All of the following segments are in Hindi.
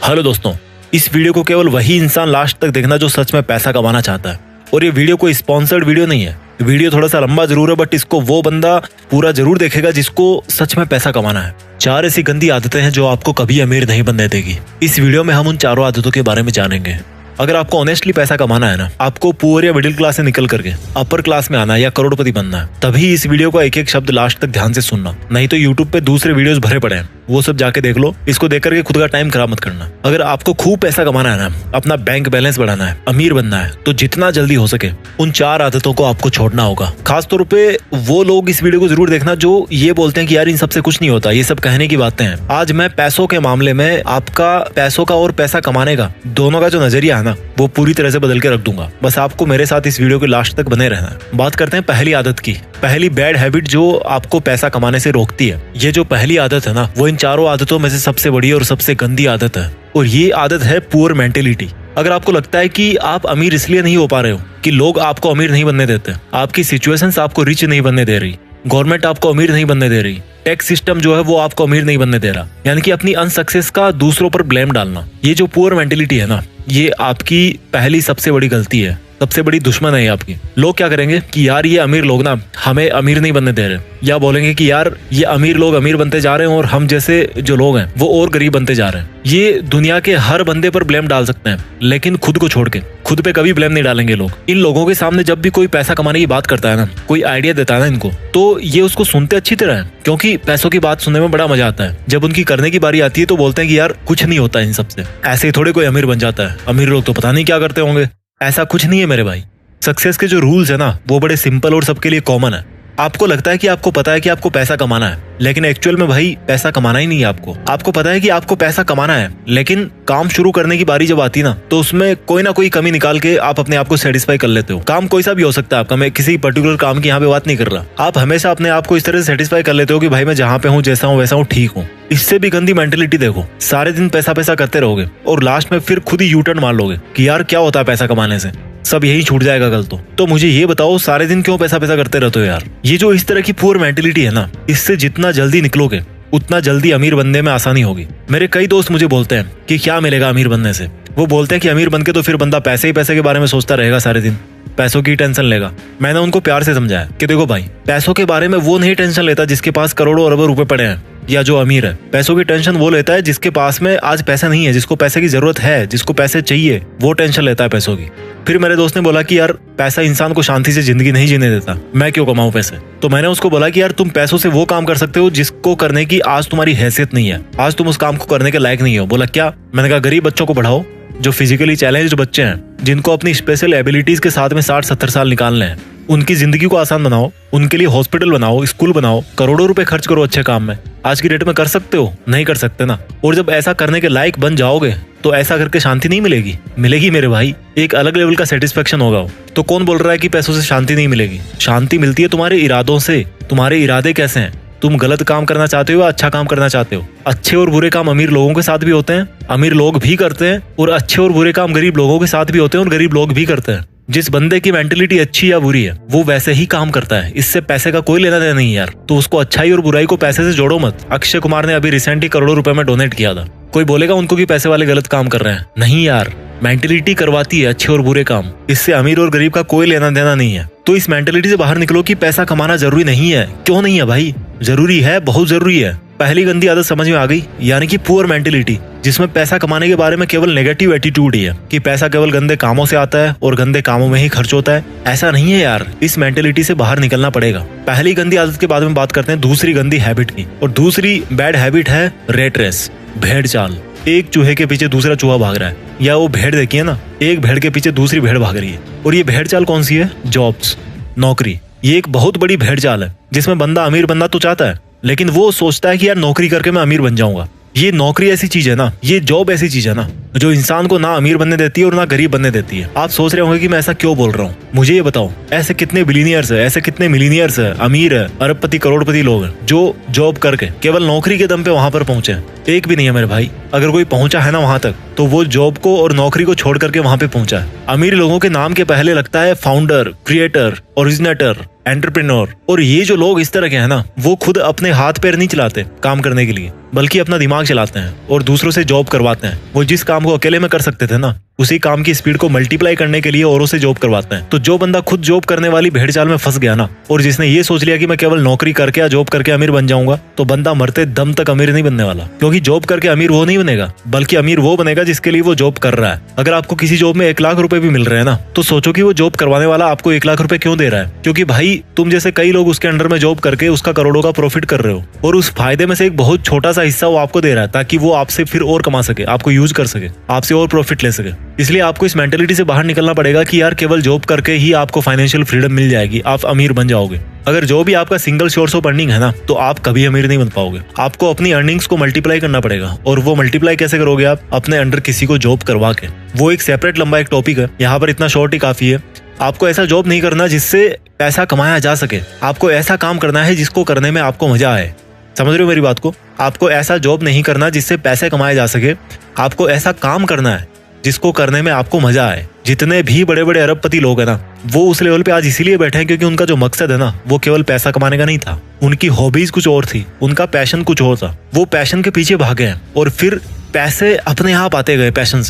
हेलो दोस्तों, इस वीडियो को केवल वही इंसान लास्ट तक देखना जो सच में पैसा कमाना चाहता है। और ये वीडियो कोई स्पॉन्सर्ड वीडियो नहीं है। वीडियो थोड़ा सा लंबा जरूर है, बट इसको वो बंदा पूरा जरूर देखेगा जिसको सच में पैसा कमाना है। 4 ऐसी गंदी आदतें हैं जो आपको कभी अमीर नहीं बनने देगी। इस वीडियो में हम उन 4 आदतों के बारे में जानेंगे। अगर आपको ऑनेस्टली पैसा कमाना है ना, आपको पुअर या मिडिल क्लास से निकल करके अपर क्लास में आना है या करोड़पति बनना है, तभी इस वीडियो का एक एक शब्द लास्ट तक ध्यान से सुनना। नहीं तो यूट्यूब पे दूसरे वीडियोस भरे पड़े हैं, वो सब जाके देख लो। इसको देख करके खुद का टाइम खराब मत करना। अगर आपको खूब पैसा कमाना है ना, अपना बैंक बैलेंस बढ़ाना है, अमीर बनना है, तो जितना जल्दी हो सके उन 4 आदतों को आपको छोड़ना होगा। खास तौर पे वो लोग इस वीडियो को जरूर देखना जो ये बोलते हैं कि यार इन सबसे कुछ नहीं होता, ये सब कहने की बातें हैं। आज मैं पैसों के मामले में आपका पैसों का और पैसा कमाने का दोनों का जो नजरिया है ना, वो पूरी तरह से बदल के रख दूंगा। बस आपको मेरे साथ इस वीडियो के लास्ट तक बने रहना है। बात करते हैं पहली आदत की, पहली बैड हैबिट जो आपको पैसा कमाने से रोकती है। ये जो पहली आदत है ना, वो इन 4 आदतों में से सबसे बड़ी और सबसे गंदी आदत है, और ये आदत है पुअर मेंटेलिटी। अगर आपको लगता है कि आप अमीर इसलिए नहीं हो पा रहे हो कि लोग आपको अमीर नहीं बनने देते, आपकी सिचुएशंस आपको रिच नहीं बनने दे रही, गवर्नमेंट आपको अमीर नहीं बनने दे रही, टैक्स सिस्टम जो है वो आपको अमीर नहीं बनने दे रहा, यानी कि अपनी अनसक्सेस का दूसरों पर ब्लेम डालना, ये जो पुअर मेंटेलिटी है ना, ये आपकी पहली सबसे बड़ी गलती है, सबसे बड़ी दुश्मन है आपकी। लोग क्या करेंगे कि यार ये अमीर लोग ना हमें अमीर नहीं बनने दे रहे, या बोलेंगे कि यार ये अमीर लोग अमीर बनते जा रहे हैं और हम जैसे जो लोग हैं वो और गरीब बनते जा रहे हैं। ये दुनिया के हर बंदे पर ब्लेम डाल सकते हैं, लेकिन खुद को छोड़ के खुद पे कभी ब्लेम नहीं डालेंगे लोग। इन लोगों के सामने जब भी कोई पैसा कमाने की बात करता है ना, कोई आइडिया देता है ना इनको, तो ये उसको सुनते अच्छी तरह है, क्योंकि पैसों की बात सुनने में बड़ा मजा आता है। जब उनकी करने की बारी आती है तो बोलते हैं कि यार कुछ नहीं होता इन सबसे, ऐसे ही थोड़े कोई अमीर बन जाता है, अमीर लोग तो पता नहीं क्या करते होंगे। ऐसा कुछ नहीं है मेरे भाई। सक्सेस के जो रूल्स है ना, वो बड़े सिंपल और सबके लिए कॉमन है। आपको लगता है कि आपको पता है कि आपको पैसा कमाना है, लेकिन एक्चुअल में भाई पैसा कमाना ही नहीं है आपको। आपको पता है कि आपको पैसा कमाना है, लेकिन काम शुरू करने की बारी जब आती है ना, तो उसमें कोई ना कोई कमी निकाल के आप अपने आप को सेटिस्फाई कर लेते हो। काम कोई सा भी हो सकता है आपका, मैं किसी पर्टिकुलर काम की यहाँ पे बात नहीं कर रहा। आप हमेशा अपने आप को इस तरह से सेटिस्फाई कर लेते हो कि भाई मैं जहाँ पे हूँ, जैसा हूँ वैसा हूँ, ठीक हूँ। इससे भी गंदी मेंटेलिटी देखो, सारे दिन पैसा पैसा करते रहोगे और लास्ट में फिर खुद ही यू टर्न मार लोगे कि यार क्या होता है पैसा कमाने से, सब यही छूट जाएगा कल तो मुझे ये बताओ सारे दिन क्यों पैसा पैसा करते रहते हो यार। ये जो इस तरह की पुअर मेंटेलिटी है ना, इससे जितना जल्दी निकलोगे उतना जल्दी अमीर बनने में आसानी होगी। मेरे कई दोस्त मुझे बोलते हैं कि क्या मिलेगा अमीर बनने से। वो बोलते हैं कि अमीर बनके तो फिर बंदा पैसे ही पैसे के बारे में सोचता रहेगा, सारे दिन पैसों की टेंशन लेगा। मैंने उनको प्यार से समझाया कि देखो भाई, पैसों के बारे में वो नहीं टेंशन लेता जिसके पास करोड़ों अरबों रुपए पड़े हैं या जो अमीर है। पैसों की टेंशन वो लेता है जिसके पास में आज पैसा नहीं है, जिसको पैसे की जरूरत है, जिसको पैसे चाहिए, वो टेंशन लेता है पैसों की। फिर मेरे दोस्त ने बोला कि यार पैसा इंसान को शांति से जिंदगी नहीं जीने देता, मैं क्यों कमाऊं पैसे। तो मैंने उसको बोला कि यार तुम पैसों से वो काम कर सकते हो जिसको करने की आज तुम्हारी हैसियत नहीं है, आज तुम उस काम को करने के लायक नहीं हो। बोला क्या? मैंने कहा गरीब बच्चों को पढ़ाओ, जो फिजिकली चैलेंज्ड बच्चे हैं, जिनको अपनी स्पेशल एबिलिटीज के साथ में 60-70 साल निकालने हैं, उनकी जिंदगी को आसान बनाओ, उनके लिए हॉस्पिटल बनाओ, स्कूल बनाओ, करोड़ों रुपए खर्च करो अच्छे काम में। आज की डेट में कर सकते हो? नहीं कर सकते ना। और जब ऐसा करने के लायक बन जाओगे तो ऐसा करके शांति नहीं मिलेगी, मिलेगी मेरे भाई, एक अलग लेवल का सेटिस्फेक्शन होगा। तो कौन बोल रहा है कि पैसों से शांति नहीं मिलेगी? शांति मिलती है तुम्हारे इरादों से। तुम्हारे इरादे कैसे हैं? तुम गलत काम करना चाहते हो या अच्छा काम करना चाहते हो? अच्छे और बुरे काम अमीर लोगों के साथ भी होते हैं, अमीर लोग भी करते हैं, और अच्छे और बुरे काम गरीब लोगों के साथ भी होते हैं और गरीब लोग भी करते हैं। जिस बंदे की मेंटेलिटी अच्छी या बुरी है वो वैसे ही काम करता है, इससे पैसे का कोई लेना देना नहीं यार। तो उसको अच्छाई और बुराई को पैसे से जोड़ो मत। अक्षय कुमार ने अभी रिसेंटली करोड़ों रुपए में डोनेट किया था। कोई बोलेगा उनको कि पैसे वाले गलत काम कर रहे हैं? नहीं यार, मेंटेलिटी करवाती है अच्छे और बुरे काम, इससे अमीर और गरीब का कोई लेना देना नहीं है। तो इस मेंटेलिटी से बाहर निकलो कि पैसा कमाना जरूरी नहीं है। क्यों नहीं है भाई? जरूरी है, बहुत जरूरी है। पहली गंदी आदत समझ में आ गई, यानी कि पुअर मेंटेलिटी, जिसमें पैसा कमाने के बारे में केवल नेगेटिव एटीट्यूड ही है कि पैसा केवल गंदे कामों से आता है और गंदे कामों में ही खर्च होता है। ऐसा नहीं है यार, इस मेंटेलिटी से बाहर निकलना पड़ेगा। पहली गंदी आदत के बाद में बात करते हैं दूसरी गंदी हैबिट की, और दूसरी बैड हैबिट है रेट रेस, भेड़ चाल। एक चूहे के पीछे दूसरा चूहा भाग रहा है, या वो भेड़ देखिए ना, एक भेड़ के पीछे दूसरी भेड़ भाग रही है। और ये भेड़ चाल कौन सी है? जॉब्स, नौकरी। ये एक बहुत बड़ी भेड़ चाल है जिसमें बंदा अमीर बनना तो चाहता है, लेकिन वो सोचता है कि यार नौकरी करके मैं अमीर बन जाऊंगा। ये नौकरी ऐसी चीज है ना, ये जॉब ऐसी चीज है ना, जो इंसान को ना अमीर बनने देती है और ना गरीब बनने देती है। आप सोच रहे होंगे कि मैं ऐसा क्यों बोल रहा हूँ। मुझे ये बताओ, ऐसे कितने बिलीनियर्स है, ऐसे कितने मिलीनियर्स है, अमीर है, अरबपति करोड़पति लोग हैं जो जॉब करके केवल नौकरी के दम पे वहां पर पहुंचे हैं? एक भी नहीं है मेरे भाई। अगर कोई पहुंचा है ना वहां तक, तो वो जॉब को और नौकरी को छोड़ करके वहां पे पहुंचा है। अमीर लोगों के नाम के पहले लगता है फाउंडर, क्रिएटर, ओरिजिनेटर, एंटरप्रेन्योर। और ये जो लोग इस तरह के हैं ना, वो खुद अपने हाथ पैर नहीं चलाते काम करने के लिए, बल्कि अपना दिमाग चलाते हैं और दूसरों से जॉब करवाते हैं। वो जिस काम को अकेले में कर सकते थे ना, उसी काम की स्पीड को मल्टीप्लाई करने के लिए औरों से जॉब करवाते हैं। तो जो बंदा खुद जॉब करने वाली भेड़चाल में फंस गया ना, और जिसने ये सोच लिया कि मैं केवल नौकरी करके या जॉब करके अमीर बन जाऊंगा, तो बंदा मरते दम तक अमीर नहीं बनने वाला। क्योंकि जॉब करके अमीर वो नहीं बनेगा, बल्कि अमीर वो बनेगा जिसके लिए वो जॉब कर रहा है। अगर आपको किसी जॉब में 1 लाख रुपए भी मिल रहे हैं ना, तो सोचो कि वो जॉब करवाने वाला आपको 1 लाख रुपए क्यों दे रहा है। क्योंकि भाई तुम जैसे कई लोग उसके अंडर में जॉब करके उसका करोड़ों का प्रॉफिट कर रहे हो, और उस फायदे में से एक बहुत छोटा सा हिस्सा वो आपको दे रहा है, ताकि वो आपसे फिर और कमा सके, आपको यूज कर सके, आपसे और प्रॉफिट ले सके। इसलिए आपको इस मेंटेलिटी से बाहर निकलना पड़ेगा कि यार केवल जॉब करके ही आपको फाइनेंशियल फ्रीडम मिल जाएगी, आप अमीर बन जाओगे। अगर जो भी आपका सिंगल सोर्स ऑफ अर्निंग है ना, तो आप कभी अमीर नहीं बन पाओगे। आपको अपनी अर्निंग्स को मल्टीप्लाई करना पड़ेगा। और वो मल्टीप्लाई कैसे करोगे आप? अपने अंडर किसी को जॉब करवा के। वो एक सेपरेट लंबा एक टॉपिक है, यहाँ पर इतना शॉर्ट ही काफी है। आपको ऐसा जॉब नहीं करना जिससे पैसा कमाया जा सके, आपको ऐसा काम करना है जिसको करने में आपको मजा आए। समझ रहे हो मेरी बात को? आपको ऐसा जॉब नहीं करना जिससे पैसे कमाए जा सके, आपको ऐसा काम करना है जिसको करने में आपको मजा आए। जितने भी बड़े बड़े अरबपति लोग हैं ना, वो उस लेवल पे आज इसीलिए बैठे हैं क्योंकि उनका जो मकसद है ना, वो केवल पैसा कमाने का नहीं था। उनकी हॉबीज कुछ और थी, उनका पैशन कुछ और था। वो पैशन के पीछे भागे हैं और फिर पैसे अपने आप आते गए। पैशन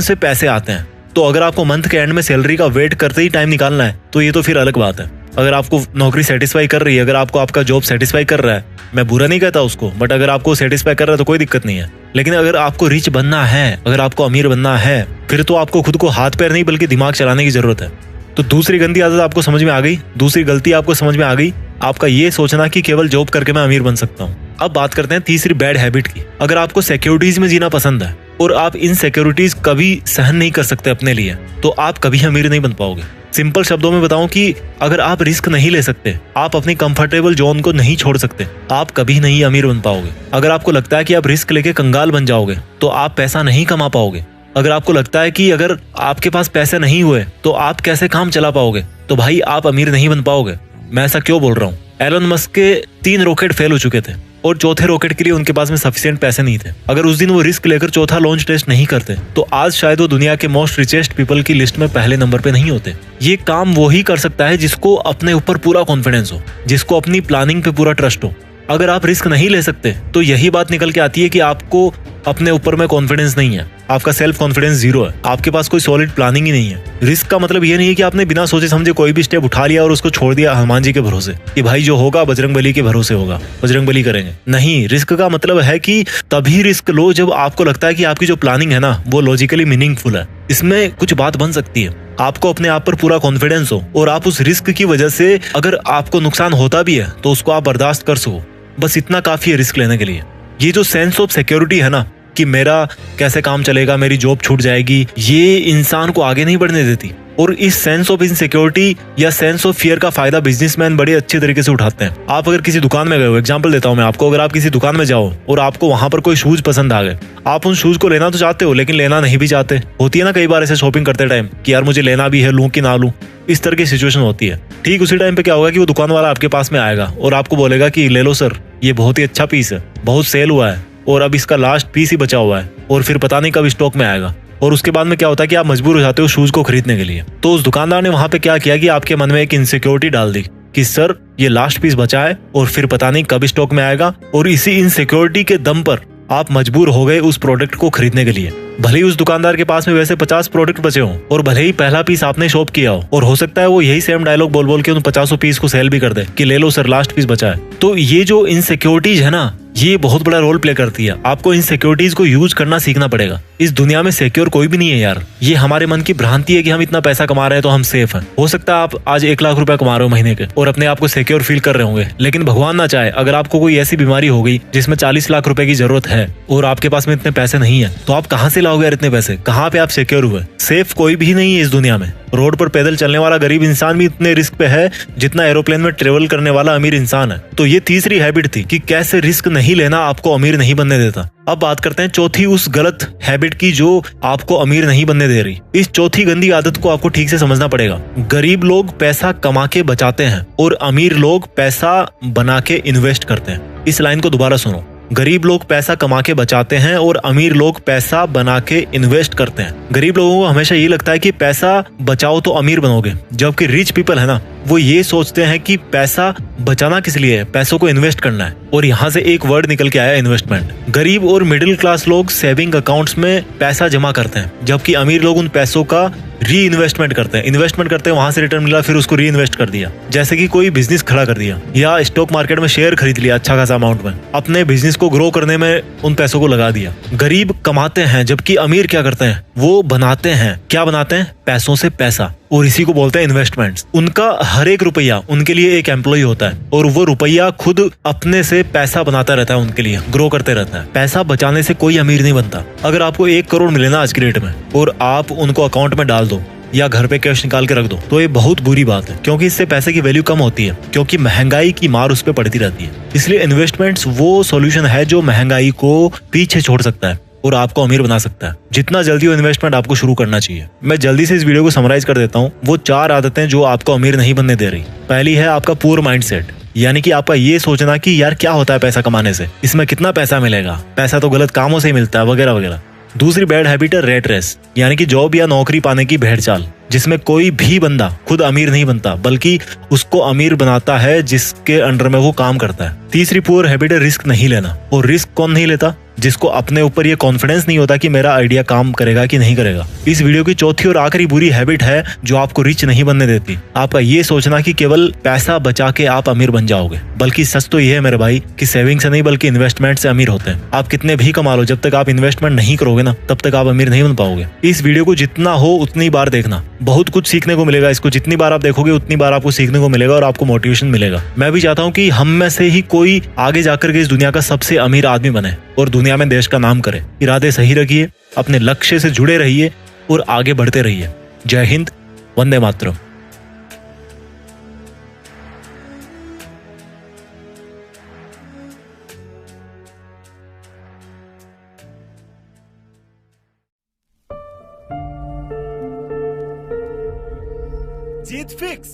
से पैसे आते हैं। तो अगर आपको मंथ के एंड में सैलरी का वेट करते ही टाइम निकालना है, तो ये तो फिर अलग बात है। अगर आपको नौकरी सेटिस्फाई कर रही है, अगर आपको आपका जॉब सेटिस्फाई कर रहा है, मैं बुरा नहीं कहता उसको, बट अगर आपको सेटिस्फाई कर रहा है तो कोई दिक्कत नहीं है। लेकिन अगर आपको रिच बनना है, अगर आपको अमीर बनना है, फिर तो आपको खुद को हाथ पैर नहीं बल्कि दिमाग चलाने की जरूरत है। तो दूसरी गंदी आदत आपको समझ में आ गई, दूसरी गलती आपको समझ में आ गई, आपका ये सोचना कि केवल जॉब करके मैं अमीर बन सकता हूँ। अब बात करते हैं तीसरी बैड हैबिट की। अगर आपको सिक्योरिटीज में जीना पसंद है और आप इन सिक्योरिटीज कभी सहन नहीं कर सकते अपने लिए, तो आप कभी अमीर नहीं बन पाओगे। सिंपल शब्दों में बताऊं कि अगर आप रिस्क नहीं ले सकते, आप अपनी कंफर्टेबल जोन को नहीं छोड़ सकते, आप कभी नहीं अमीर बन पाओगे। अगर आपको लगता है कि आप रिस्क लेके कंगाल बन जाओगे, तो आप पैसा नहीं कमा पाओगे। अगर आपको लगता है कि अगर आपके पास पैसे नहीं हुए तो आप कैसे काम चला पाओगे, तो भाई आप अमीर नहीं बन पाओगे। मैं ऐसा क्यों बोल रहा हूँ? एलन मस्क के 3 रॉकेट फेल हो चुके थे और चौथे रॉकेट के लिए उनके पास में सफिशिएंट पैसे नहीं थे। अगर उस दिन वो रिस्क लेकर चौथा लॉन्च टेस्ट नहीं करते, तो आज शायद वो दुनिया के मोस्ट रिचेस्ट पीपल की लिस्ट में पहले नंबर पे नहीं होते। ये काम वो ही कर सकता है जिसको अपने ऊपर पूरा कॉन्फिडेंस हो, जिसको अपनी प्लानिंग पे पूरा ट्रस्ट हो। अगर आप रिस्क नहीं ले सकते, तो यही बात निकल के आती है कि आपको अपने ऊपर में कॉन्फिडेंस नहीं है, आपका सेल्फ कॉन्फिडेंस 0 है, आपके पास कोई सॉलिड प्लानिंग ही नहीं है। रिस्क का मतलब ये नहीं है कि आपने बिना सोचे समझे कोई भी स्टेप उठा लिया और उसको छोड़ दिया हनुमान जी के भरोसे कि भाई जो होगा बजरंगबली के भरोसे होगा, बजरंगबली करेंगे। नहीं, रिस्क का मतलब है कि तभी रिस्क लो जब आपको लगता है कि आपकी जो प्लानिंग है ना, वो लॉजिकली मीनिंगफुल है, इसमें कुछ बात बन सकती है, आपको अपने आप पर पूरा कॉन्फिडेंस हो और आप उस रिस्क की वजह से अगर आपको नुकसान होता भी है तो उसको आप बर्दाश्त कर सको। बस इतना काफी है रिस्क लेने के लिए। ये जो सेंस ऑफ सिक्योरिटी है ना, कि मेरा कैसे काम चलेगा, मेरी जॉब छूट जाएगी, ये इंसान को आगे नहीं बढ़ने देती। और इस सेंस ऑफ इनसिक्योरिटी या सेंस ऑफ फियर का फायदा बिजनेसमैन बड़े अच्छे तरीके से उठाते हैं। आप अगर किसी दुकान में गए हो, एग्जांपल देता हूं मैं आपको, अगर आप किसी दुकान में जाओ और आपको वहां पर कोई शूज पसंद आ गए, आप उन शूज को लेना तो चाहते हो लेकिन लेना नहीं भी चाहते। होती है ना कई बार ऐसे शॉपिंग करते टाइम कि यार मुझे लेना भी है, लूं कि ना लूं, इस तरह की सिचुएशन होती है। ठीक उसी टाइम पे क्या होगा कि वो दुकान वाला आपके पास में आएगा और आपको बोलेगा कि ले लो सर, ये बहुत ही अच्छा पीस है, बहुत सेल हुआ है और अब इसका लास्ट पीस ही बचा हुआ है और फिर पता नहीं कब स्टॉक में आएगा। और उसके बाद में क्या होता है कि आप मजबूर हो जाते हो शूज को खरीदने के लिए। तो उस दुकानदार ने वहां पे क्या किया कि आपके मन में एक इनसिक्योरिटी डाल दी कि सर ये लास्ट पीस बचा है और फिर पता नहीं कब स्टॉक में आएगा, और इसी इनसिक्योरिटी के दम पर आप मजबूर हो गए उस प्रोडक्ट को खरीदने के लिए। भले ही उस दुकानदार के पास में वैसे 50 प्रोडक्ट बचे हों और भले ही पहला पीस आपने शॉप किया हो, और हो सकता है वो यही सेम डायलॉग बोल बोल के उन 50 पीस को सेल भी कर दे कि ले लो सर लास्ट पीस बचा है। तो ये जो इनसिक्योरिटीज है ना, ये बहुत बड़ा रोल प्ले करती है। आपको इन सिक्योरिटीज को यूज करना सीखना पड़ेगा। इस दुनिया में सिक्योर कोई भी नहीं है यार। ये हमारे मन की भ्रांति है कि हम इतना पैसा कमा रहे हैं तो हम सेफ हैं। हो सकता है आप आज 1 लाख रुपया कमा रहे हो महीने के और अपने आप को सिक्योर फील कर रहे होंगे, लेकिन भगवान ना चाहे अगर आपको कोई ऐसी बीमारी हो गई जिसमें 40 लाख रुपए की जरूरत है और आपके पास में इतने पैसे नहीं है, तो आप कहाँ से लाओगे यार इतने पैसे? कहाँ पे आप सिक्योर हुए? सेफ कोई भी नहीं है इस दुनिया में। रोड पर पैदल चलने वाला गरीब इंसान भी इतने रिस्क पे है जितना एरोप्लेन में ट्रेवल करने वाला अमीर इंसान है। तो ये तीसरी हैबिट थी कि कैसे रिस्क नहीं लेना आपको अमीर नहीं बनने देता। अब बात करते हैं चौथी उस गलत हैबिट की जो आपको अमीर नहीं बनने दे रही। इस चौथी गंदी आदत को आपको ठीक से समझना पड़ेगा। गरीब लोग पैसा कमा के बचाते हैं और अमीर लोग पैसा बना के इन्वेस्ट करते हैं। इस लाइन को दोबारा सुनो, गरीब लोग पैसा कमा के बचाते हैं और अमीर लोग पैसा बना के इन्वेस्ट करते हैं। गरीब लोगों को हमेशा ये लगता है कि पैसा बचाओ तो अमीर बनोगे, जबकि रिच पीपल है ना, वो ये सोचते हैं कि पैसा बचाना किस लिए है, पैसों को इन्वेस्ट करना है। और यहाँ से एक वर्ड निकल के आया, इन्वेस्टमेंट। गरीब और मिडिल क्लास लोग सेविंग अकाउंट्स में पैसा जमा करते हैं, जबकि अमीर लोग उन पैसों का री इन्वेस्टमेंट करते हैं। इन्वेस्टमेंट करते हैं, वहां से रिटर्न मिला, फिर उसको री इन्वेस्ट कर दिया। जैसे कि कोई बिजनेस खड़ा कर दिया या स्टॉक मार्केट में शेयर खरीद लिया अच्छा खासा अमाउंट में, अपने बिजनेस को ग्रो करने में उन पैसों को लगा दिया। गरीब कमाते हैं, जबकि अमीर क्या करते हैं, वो बनाते हैं। क्या बनाते हैं? पैसों से पैसा। और इसी को बोलते हैं इन्वेस्टमेंट्स। उनका हर एक रुपया उनके लिए एक एम्प्लॉय होता है और वो रुपया खुद अपने से पैसा बनाता रहता है, उनके लिए ग्रो करते रहता है। पैसा बचाने से कोई अमीर नहीं बनता। अगर आपको 1 करोड़ मिले ना आज की डेट में और आप उनको अकाउंट में डाल दो या घर पे कैश निकाल के रख दो, तो ये बहुत बुरी बात है, क्योंकि इससे पैसे की वैल्यू कम होती है, क्योंकि महंगाई की मार उस पर पड़ती रहती है। इसलिए इन्वेस्टमेंट्स वो सॉल्यूशन है जो महंगाई को पीछे छोड़ सकता है और आपको अमीर बना सकता है। जितना जल्दी हो इन्वेस्टमेंट आपको शुरू करना चाहिए। मैं जल्दी से इस वीडियो को समराइज कर देता हूँ। वो 4 आदतें जो आपको अमीर नहीं बनने दे रही। पहली है आपका पुअर माइंडसेट, यानी कि आपका ये सोचना कि यार क्या होता है पैसा कमाने से, इसमें कितना पैसा मिलेगा, पैसा तो गलत कामों से ही मिलता है, वगैरह वगैरह। दूसरी बैड हैबिट है रेट रेस, यानी कि जॉब या नौकरी पाने की भेड़ चाल, जिसमें कोई भी बंदा खुद अमीर नहीं बनता, बल्कि उसको अमीर बनाता है जिसके अंडर में वो काम करता है। तीसरी पुअर हैबिट है रिस्क नहीं लेना। और रिस्क कौन नहीं लेता? जिसको अपने ऊपर ये कॉन्फिडेंस नहीं होता कि मेरा आइडिया काम करेगा कि नहीं करेगा। इस वीडियो की चौथी और आखिरी बुरी हैबिट है जो आपको रिच नहीं बनने देती, आपका ये सोचना कि केवल पैसा बचा के आप अमीर बन जाओगे। बल्कि सच तो ये है मेरे भाई कि सेविंग से नहीं बल्कि इन्वेस्टमेंट से अमीर होते हैं। आप कितने भी कमा लो, जब तक आप इन्वेस्टमेंट नहीं करोगे ना, तब तक आप अमीर नहीं बन पाओगे। इस वीडियो को जितना हो उतनी बार देखना, बहुत कुछ सीखने को मिलेगा। इसको जितनी बार आप देखोगे उतनी बार आपको सीखने को मिलेगा और आपको मोटिवेशन मिलेगा। मैं भी चाहता हूँ कि हम में से ही कोई आगे जाकर के इस दुनिया का सबसे अमीर आदमी बने और दुनिया में देश का नाम करे। इरादे सही रखिए, अपने लक्ष्य से जुड़े रहिए और आगे बढ़ते रहिए। जय हिंद, वंदे मातरम। जीत फिक्स।